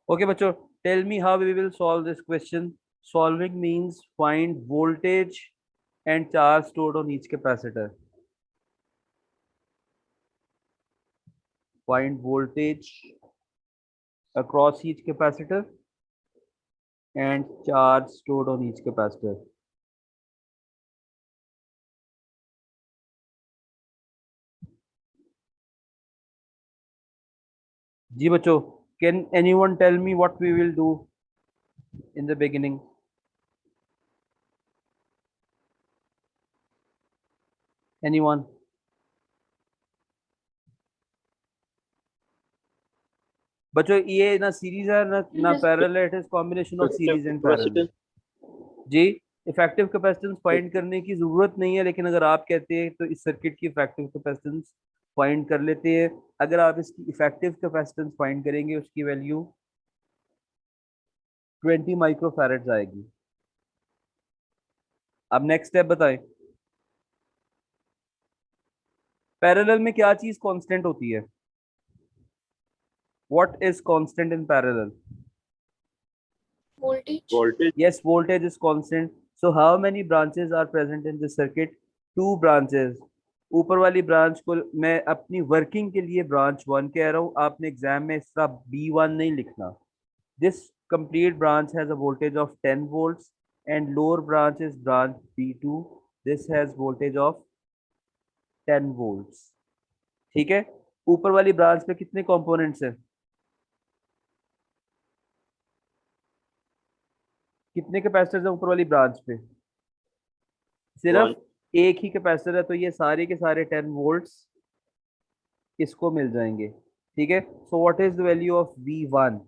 Okay, बच्चों, tell me how we will solve this question. Solving means find voltage and charge stored on each capacitor. Find voltage across each capacitor and charge stored on each capacitor. जी बच्चों, can anyone tell me what we will do in the beginning? Anyone? बच्चों, ये ना series है ना parallel है, it is combination of series and parallel. जी, effective capacitance find करने की जरूरत नहीं है, लेकिन अगर आप कहते हैं तो इस सर्किट की इफेक्टिव कैपेसिटेंस फाइंड कर लेते हैं। अगर आप इसकी इफेक्टिव कैपेसिटेंस फाइंड करेंगे, उसकी वैल्यू 20 माइक्रोफैरेड्स आएगी। अब नेक्स्ट स्टेप बताएं। पैरेलल में क्या चीज कांस्टेंट होती है? What is constant in parallel? Voltage. Yes, voltage is constant. So how many branches are present in this circuit? Two branches. ऊपर वाली ब्रांच को मैं अपनी वर्किंग के लिए ब्रांच 1 कह रहा हूँ, आपने एग्जाम में इस तरह B1 नहीं लिखना। This complete branch has a voltage of 10 volts and lower branch is branch B2. This has voltage of 10 volts. ठीक है, ऊपर वाली ब्रांच पे कितने कंपोनेंट्स हैं? कितने कैपेसिटर्स हैं ऊपर वाली ब्रांच पे? सिर्फ एक ही कैपेसिटर है, तो ये सारे के सारे 10 वोल्ट्स इसको मिल जाएंगे। ठीक है, so what is the value of V1?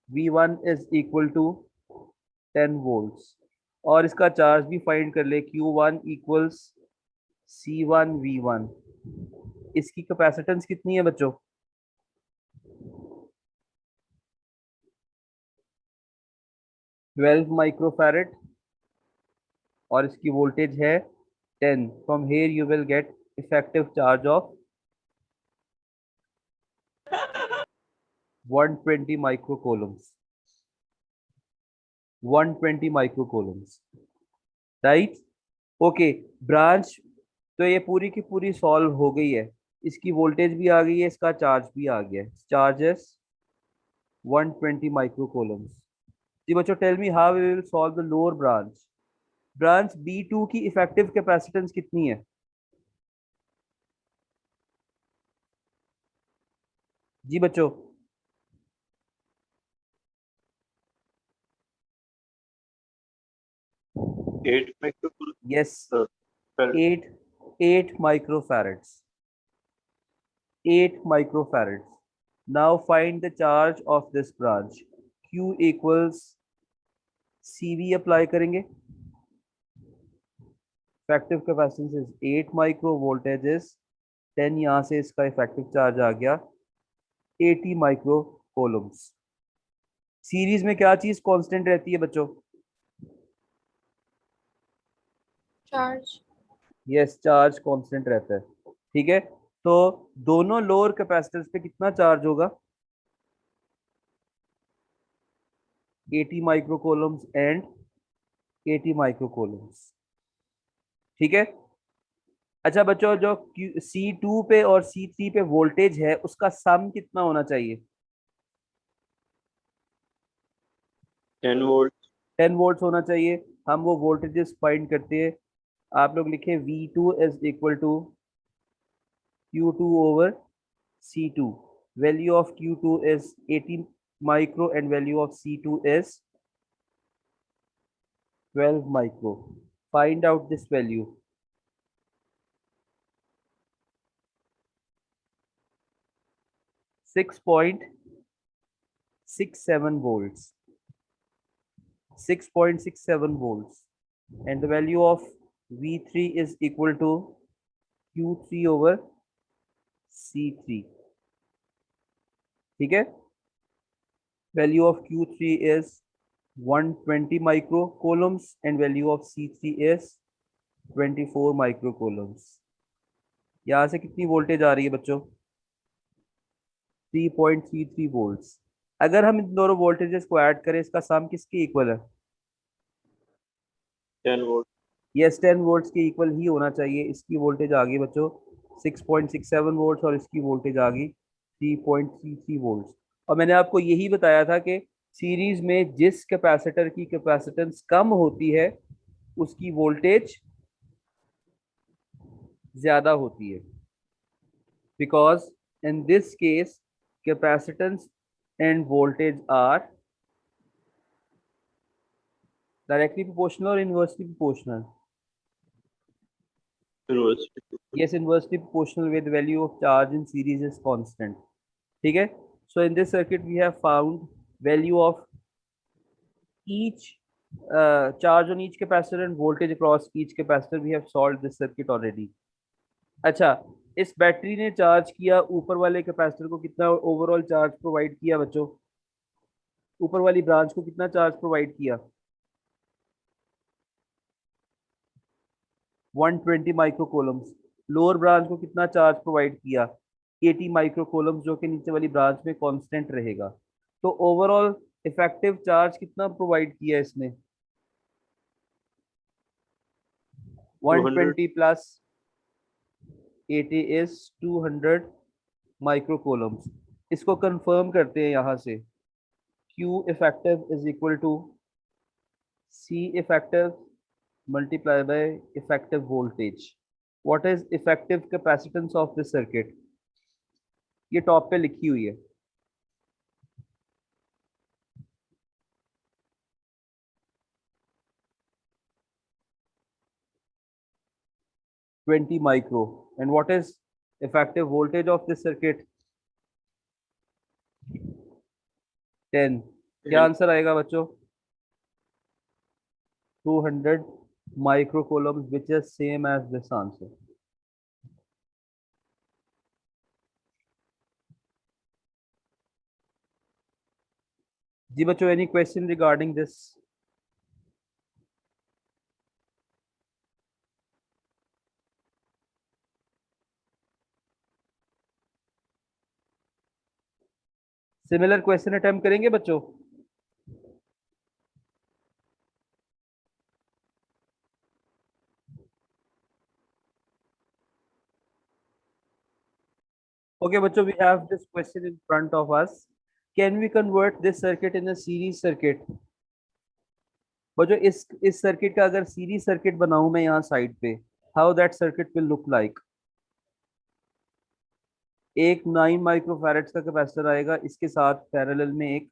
V1 is equal to 10 volts. और इसका चार्ज भी फाइंड कर ले, Q1 इक्वल्स C1 V1। इसकी कैपेसिटेंस कितनी है बच्चों? 12 माइक्रोफैरेड और इसकी वोल्टेज है 10। From here you will get effective charge of 120 microcoulombs. 120 microcoulombs, right? Okay, branch तो ये पूरी की पूरी सॉल्व हो गई है। इसकी वोल्टेज भी आ गई है, इसका चार्ज भी आ गया है। Charges 120 microcoulombs. जी बच्चों, tell me how we will solve the lower branch. Branch B2 की इफेक्टिव कैपेसिटेंस कितनी है? जी बच्चों, 8 microfarad. Yes, 8 microfarads. 8 microfarads. Now find the charge of this branch. Q equals CV apply करेंगे। Effective capacitance is 8 micro, voltage is 10। यहाँ से इसका effective charge आ गया 80 माइक्रो कोलम्स। सीरीज में क्या चीज कांस्टेंट रहती है बच्चों? चार्ज। यस, चार्ज कांस्टेंट रहता है। ठीक है, तो दोनों लोअर कैपेसिटर्स पे कितना चार्ज होगा? 80 micro coulombs and 80 micro coulombs. ठीक है। अच्छा बच्चों, जो C2 पे और C3 पे वोल्टेज है, उसका सम कितना होना चाहिए? 10 volt. 10 वोल्ट्स होना चाहिए। हम वो वोल्टेजेस फाइंड करते हैं। आप लोग लिखे V2 is equal to Q2 over C2. Value of Q2 is 18 micro and value of C2 is 12 micro. Find out this value. 6.67 volts. 6.67 volts. And the value of V3 is equal to Q3 over C3. ठीक है, value of Q3 is 120 microcoulombs and value of C3 is 24 microcoulombs. यहाँ से कितनी voltage आ रही है बच्चों? 3.33 volts. अगर हम इन दोनों वोल्टेजेस को ऐड करें, इसका सम किसके इक्वल है? 10 वोल्ट। यस, 10 वोल्ट्स के इक्वल ही होना चाहिए। इसकी वोल्टेज आ गई बच्चों 6.67 वोल्ट्स और इसकी वोल्टेज आ गई 3.33 वोल्ट्स। और मैंने आपको यही बताया था कि सीरीज में जिस कैपेसिटर की कैपेसिटेंस कम होती है उसकी वोल्टेज ज्यादा होती है, because in this case capacitance and voltage are directly proportional और inversely proportional? University. Yes, inversely proportional with value of charge in series is constant. ठीक है? So in this circuit we have found value of each charge on each capacitor and voltage across each capacitor. We have solved this circuit already. अच्छा, इस battery ने charge किया ऊपर वाले capacitor को, कितना ओवरऑल चार्ज प्रोवाइड किया बच्चों? ऊपर वाली ब्रांच को कितना चार्ज प्रोवाइड किया? 120 माइक्रोकूलम्स। लोअर ब्रांच को कितना चार्ज प्रोवाइड किया? 80 माइक्रोकूलम्स, जो कि नीचे वाली ब्रांच में कांस्टेंट रहेगा। तो ओवरऑल इफेक्टिव चार्ज कितना प्रोवाइड किया इसने? 200। 120 प्लस 80 इज 200 माइक्रोकूलम्स। इसको कंफर्म करते हैं यहाँ से। Q effective is equal to C effective multiplied by effective voltage. What is effective capacitance of this circuit? ये टॉप पे लिखी हुई है। Twenty micro. And what is effective voltage of this circuit? 10। क्या आंसर आएगा बच्चों? 200 microcoulombs, which is same as this answer. जी बच्चों, any question regarding this? Similar question attempt करेंगे बच्चों? Okay बच्चों, we have this question in front of us. Can we convert this circuit in a series circuit? बच्चों, इस circuit का अगर series circuit बनाऊं मैं यहाँ साइड पे, how that circuit will look like? एक 9 माइक्रोफैरेड्स का कैपेसिटर आएगा, इसके साथ पैरेलल में एक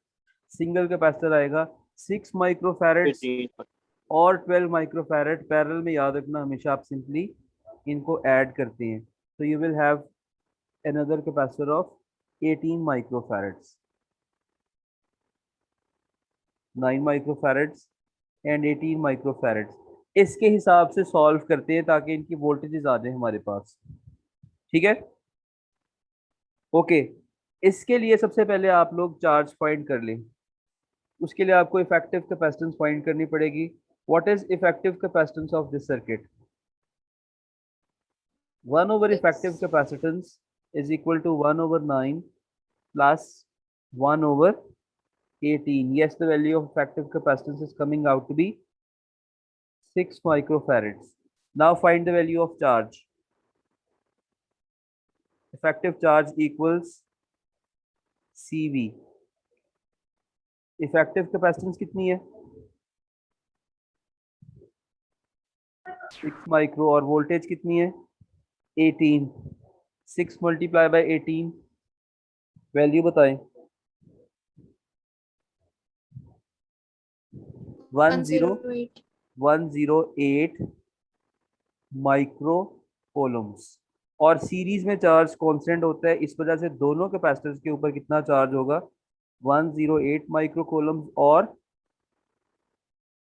सिंगल कैपेसिटर आएगा 6 माइक्रोफैरेड्स 18। और 12 माइक्रोफैरेड पैरेलल में। याद रखना हमेशा आप सिंपली इनको ऐड करते हैं, तो you will have another capacitor of 18 microfarads, 9 microfarads and 18 microfarads। इसके हिसाब से सॉल्व करते हैं ताकि इनकी वोल्टेजेस आ जाए हमारे पास। ठीक है? ओके, इसके लिए सबसे पहले आप लोग चार्ज फाइंड कर लें। उसके लिए आपको इफेक्टिव कैपेसिटेंस फाइंड करनी पड़ेगी। What is effective capacitance of this circuit? 1 over effective 6. capacitance is equal to 1 over 9 plus 1 over 18. Yes, the value of effective capacitance is coming out to be 6 microfarads. Now find the value of charge. Effective charge equals CV. Effective capacitance कितनी है? 6 micro. और voltage कितनी है? 18। 6 multiply by 18, value बताएं। 108. 108 micro coulombs. और series में charge constant होता है, इस वजह से दोनों कैपेसिटर्स के ऊपर कितना चार्ज होगा? 108 माइक्रो कोलम्स और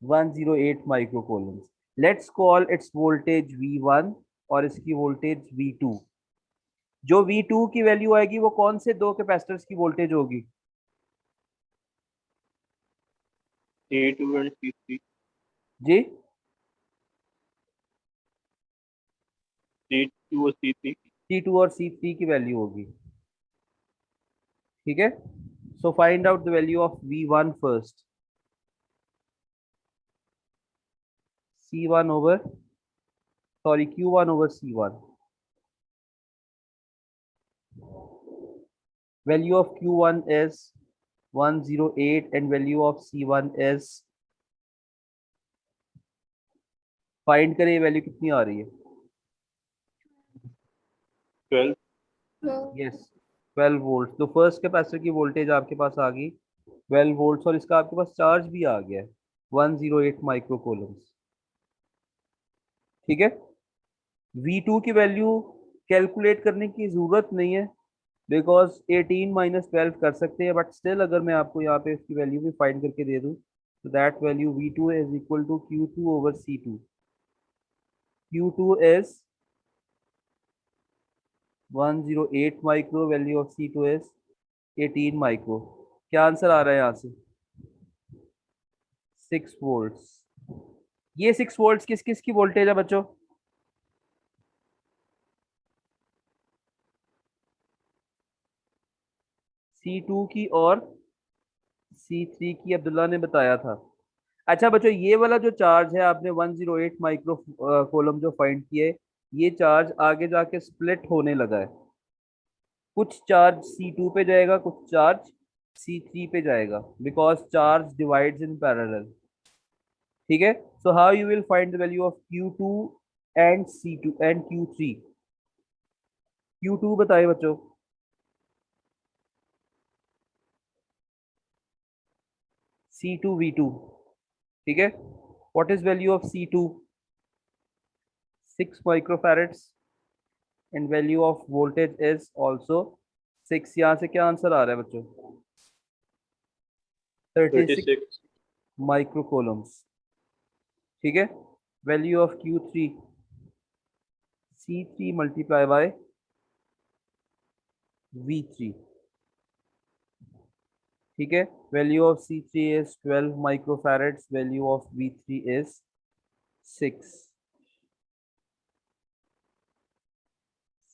108 micro coulombs. Let's call it's voltage V1 और इसकी वोल्टेज V2। जो V2 की वैल्यू आएगी वो कौन से दो कैपेसिटर्स की वोल्टेज होगी? C2 and C3। Ji, C2 और C3। C2 और C3 की वैल्यू होगी। ठीक है, so find out the value of V1 first. C1 over, sorry, Q1 over C1. Value of Q1 is 108 and value of C1 is, find करें value कितनी आ रही है. 12. 12. Yes, 12 volt. तो फर्स्ट कैपेसिटर की वोल्टेज आपके पास आ गई 12 वोल्ट्स और इसका आपके पास चार्ज भी आ गया है 108 माइक्रो कोलम्स. ठीक है, V2 की वैल्यू कैलकुलेट करने की जरूरत नहीं है बिकॉज 18 माइनस 12 कर सकते हैं, बट स्टिल अगर मैं आपको यहाँ पे इसकी वैल्यू भी फाइंड करके दे दूँ तो that value V2 is equal to Q2 over C2. Q2 is 108 micro, value of C2 is 18 micro. क्या आंसर आ रहा है यहाँ से? 6 वोल्ट्स. ये 6 वोल्ट्स किस किस की वोल्टेज है बच्चों? C2 की और C3 की अब्दुल्ला ने बताया था. अच्छा बच्चों, ये वाला जो चार्ज है आपने 108 माइक्रो कोलम जो फाइंड किए, ये चार्ज आगे जाके स्प्लिट होने लगा है. कुछ चार्ज C2 पे जाएगा, कुछ चार्ज C3 पे जाएगा because charge divides in parallel. ठीक है, so how you will find the value of Q2 and C2 and Q3. Q2 बताइए बच्चों. C2 V2. ठीक है, what is value of C2? 6 microfarads and value of voltage is also 6. यहाँ से क्या answer आ रहा है बच्चों? 36 36. Micro coulombs. ठीक है, value of Q3 C3 multiply by V3. ठीक है, value of C3 is 12 microfarads, value of V3 is 6.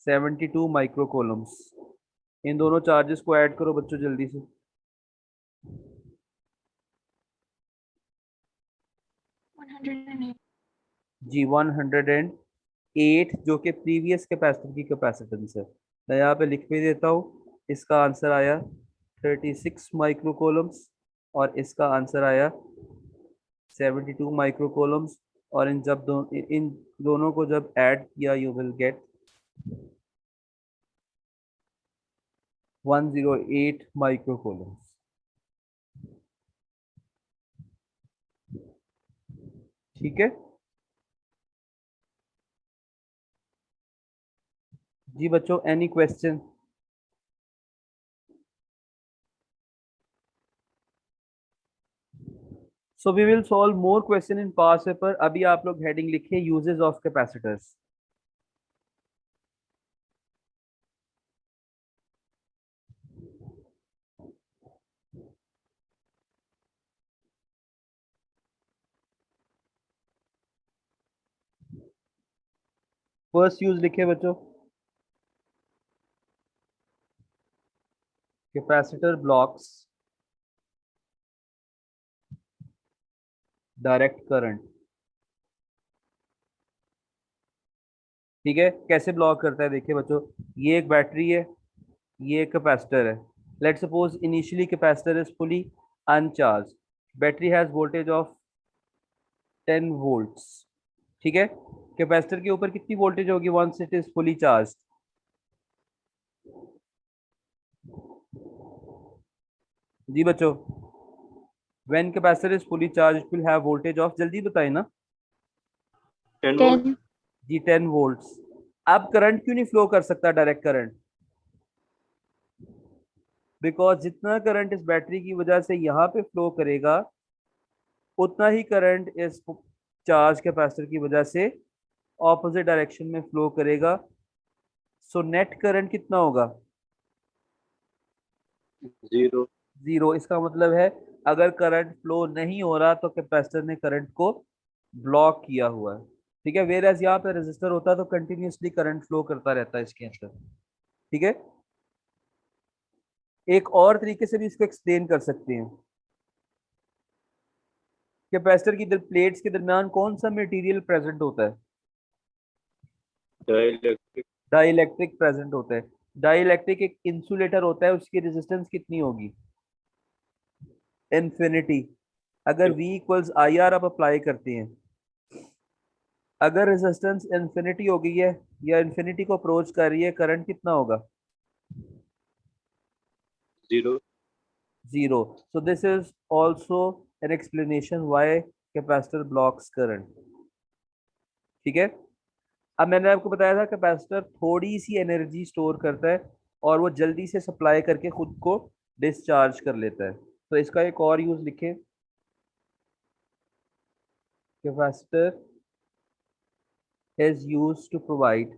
72 micro coulombs. इन दोनों चार्जेस को ऐड करो बच्चों जल्दी से. 108. जी 108 जो कि प्रीवियस कैपेसिटर की कैपेसिटेंस है. मैं यहाँ पे लिख भी देता हूँ. इसका आंसर आया 36 माइक्रो कोलम्स और इसका आंसर आया 72 माइक्रो कोलम्स. और इन दोनों को जब ऐड किया you will get 108 micro coulombs. ठीक है जी बच्चों, any question? So we will solve more question in past paper. अभी आप लोग हेडिंग लिखिए uses of capacitors. First use लिखिए बच्चों, कैपेसिटर ब्लॉक्स डायरेक्ट करंट. ठीक है, कैसे ब्लॉक करता है देखिए बच्चों. ये एक बैटरी है, ये एक कैपेसिटर है. Let's suppose initially capacitor is fully uncharge. Battery has voltage of 10 volts. ठीक है, कैपेसिटर के ऊपर कितनी वोल्टेज होगी once it is fully charge? जी बच्चों, when capacitor is fully charge it will have voltage of, जल्दी बताइए ना. 10 volt. 10. जी 10 वोल्ट्स. अब करंट क्यों नहीं फ्लो कर सकता डायरेक्ट करंट? बिकॉज जितना करंट इस बैटरी की वजह से यहाँ पे फ्लो करेगा उतना ही करंट इस चार्ज कैपेसिटर की वजह से ऑपोजिट डायरेक्शन में फ्लो करेगा. सो नेट करंट कितना होगा? 0. जीरो. इसका मतलब है अगर करंट फ्लो नहीं हो रहा तो कैपेसिटर ने करंट को ब्लॉक किया हुआ है. ठीक है, वेर एज यहाँ पे रेजिस्टर होता है तो कंटिन्यूसली करंट फ्लो करता रहता है इसके अंदर. ठीक है, एक और तरीके से भी इसको एक्सप्लेन कर सकते हैं। कैपेसिटर की प्लेट्स के दरमियान कौन सा मटेरियल प्रेजेंट होता है? डाइलेक्ट्रिक। डाइलेक्ट्रिक प्रेजेंट होता है। डाइलेक्ट्रिक एक इंसुलेटर होता है, उसकी रेजिस्टेंस कितनी होगी? इन्फिनिटी। अगर V इक्वल्स आई आर आप अप्लाई करते हैं, अगर रेजिस्टेंस इन्फिनिटी हो गई है या इन्फिनिटी को अप्रोच कर रही है, करंट कितना होगा? 0। Zero. So this is also an explanation why capacitor blocks current. ठीक है। अब मैंने आपको बताया था कैपेसिटर थोड़ी सी एनर्जी स्टोर करता है और वो जल्दी से सप्लाई करके खुद को डिस्चार्ज कर लेता है। तो इसका एक और यूज लिखें, capacitor is used to provide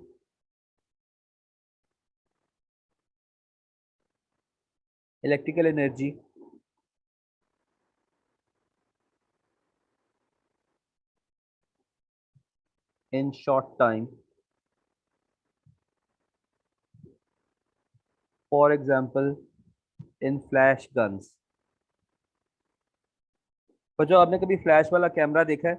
electrical energy in short time, for example in flash guns। बच्चों आपने कभी फ्लैश वाला कैमरा देखा है?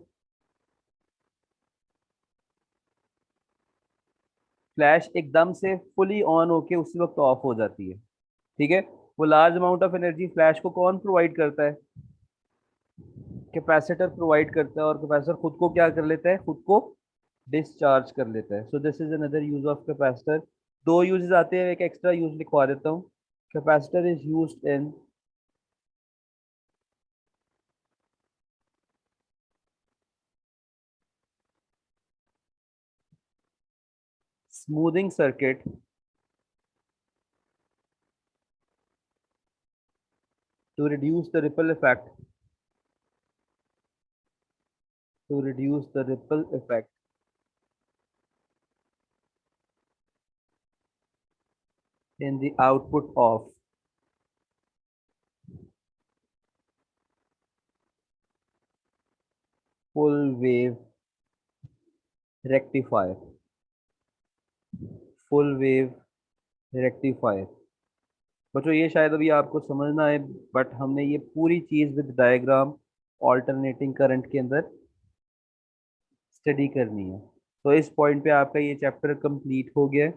फ्लैश एकदम से फुली ऑन होके उसी वक्त ऑफ हो जाती है। ठीक है। वो large amount of energy flash को कौन प्रोवाइड करता है? कैपेसिटर प्रोवाइड करता है, और कैपेसिटर खुद को क्या कर लेता है? खुद को डिस्चार्ज कर लेता है। So this is another use of capacitor. दो यूजेस आते हैं, एक एक्स्ट्रा यूज लिखवा देता हूँ। Capacitor is used in smoothing circuit to reduce the ripple effect, to reduce the ripple effect in the output of full wave rectifier, full wave rectifier। बच्चों ये शायद अभी आपको समझना है, बट हमने ये पूरी चीज विद डायग्राम ऑल्टरनेटिंग करंट के अंदर स्टडी करनी है। तो इस पॉइंट पे आपका ये चैप्टर कंप्लीट हो गया है।